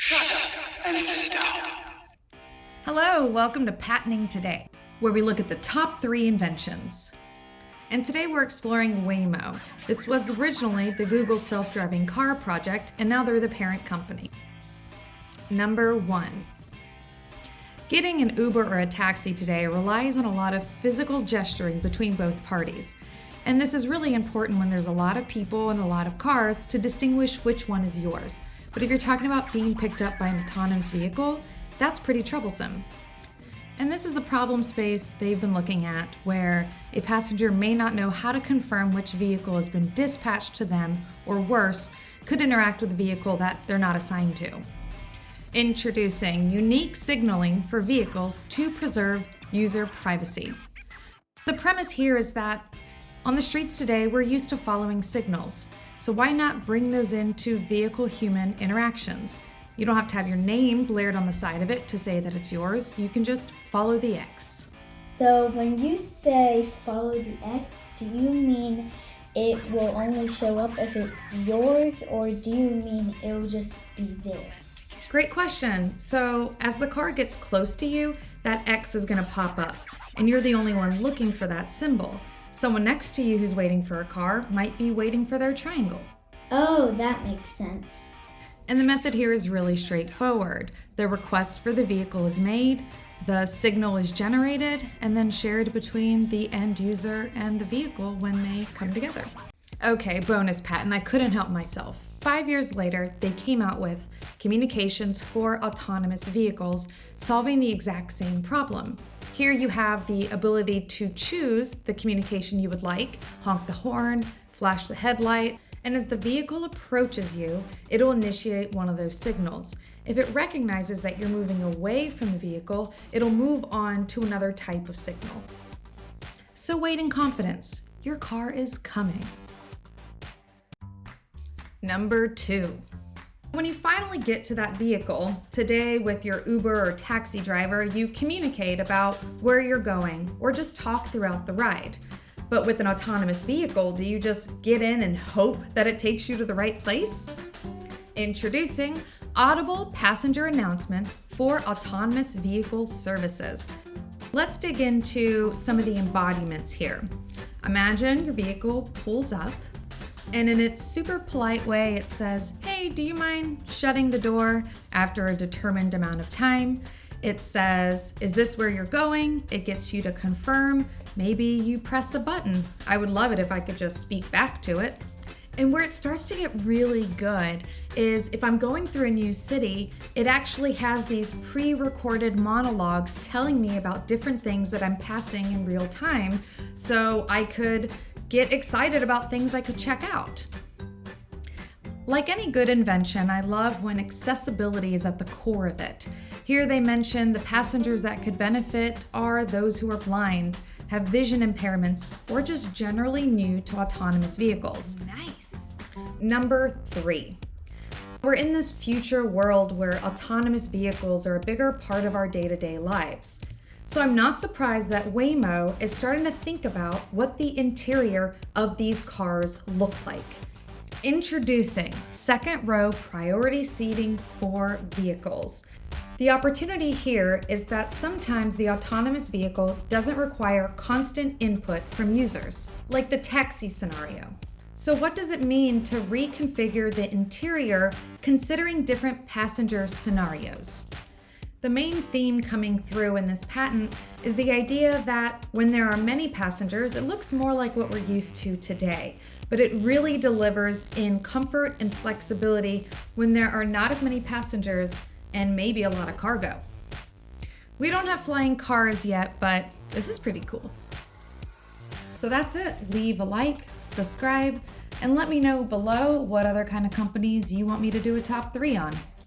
Shut up and sit down. Hello, welcome to Patenting Today, where we look at the top 3 inventions. And today we're exploring Waymo. This was originally the Google self-driving car project, and now they're the parent company. Number 1. Getting an Uber or a taxi today relies on a lot of physical gesturing between both parties. And this is really important when there's a lot of people and a lot of cars to distinguish which one is yours. But if you're talking about being picked up by an autonomous vehicle, that's pretty troublesome. And this is a problem space they've been looking at where a passenger may not know how to confirm which vehicle has been dispatched to them, or worse, could interact with a vehicle that they're not assigned to. Introducing unique signaling for vehicles to preserve user privacy. The premise here is that on the streets today, we're used to following signals. So why not bring those into vehicle-human interactions? You don't have to have your name blared on the side of it to say that it's yours. You can just follow the X. So when you say follow the X, do you mean it will only show up if it's yours, or do you mean it will just be there? Great question. So as the car gets close to you, that X is going to pop up, and you're the only one looking for that symbol. Someone next to you who's waiting for a car might be waiting for their triangle. Oh, that makes sense. And the method here is really straightforward. The request for the vehicle is made, the signal is generated, and then shared between the end user and the vehicle when they come together. Okay, bonus patent, I couldn't help myself. 5 years later, they came out with communications for autonomous vehicles, solving the exact same problem. Here you have the ability to choose the communication you would like, honk the horn, flash the headlight, and as the vehicle approaches you, it'll initiate one of those signals. If it recognizes that you're moving away from the vehicle, it'll move on to another type of signal. So wait in confidence, your car is coming. Number 2. When you finally get to that vehicle, today with your Uber or taxi driver, you communicate about where you're going or just talk throughout the ride. But with an autonomous vehicle, do you just get in and hope that it takes you to the right place? Introducing audible passenger announcements for autonomous vehicle services. Let's dig into some of the embodiments here. Imagine your vehicle pulls up, and in its super polite way, it says, "Hey, do you mind shutting the door?" after a determined amount of time. It says, "Is this where you're going?" It gets you to confirm. Maybe you press a button. I would love it if I could just speak back to it. And where it starts to get really good is if I'm going through a new city, it actually has these pre-recorded monologues telling me about different things that I'm passing in real time, so I could get excited about things I could check out. Like any good invention, I love when accessibility is at the core of it. Here they mention the passengers that could benefit are those who are blind, have vision impairments, or just generally new to autonomous vehicles. Nice. Number 3. We're in this future world where autonomous vehicles are a bigger part of our day-to-day lives. So I'm not surprised that Waymo is starting to think about what the interior of these cars look like. Introducing second row priority seating for vehicles. The opportunity here is that sometimes the autonomous vehicle doesn't require constant input from users, like the taxi scenario. So what does it mean to reconfigure the interior considering different passenger scenarios? The main theme coming through in this patent is the idea that when there are many passengers, it looks more like what we're used to today, but it really delivers in comfort and flexibility when there are not as many passengers and maybe a lot of cargo. We don't have flying cars yet, but this is pretty cool. So that's it. Leave a like, subscribe, and let me know below what other kind of companies you want me to do a top 3 on.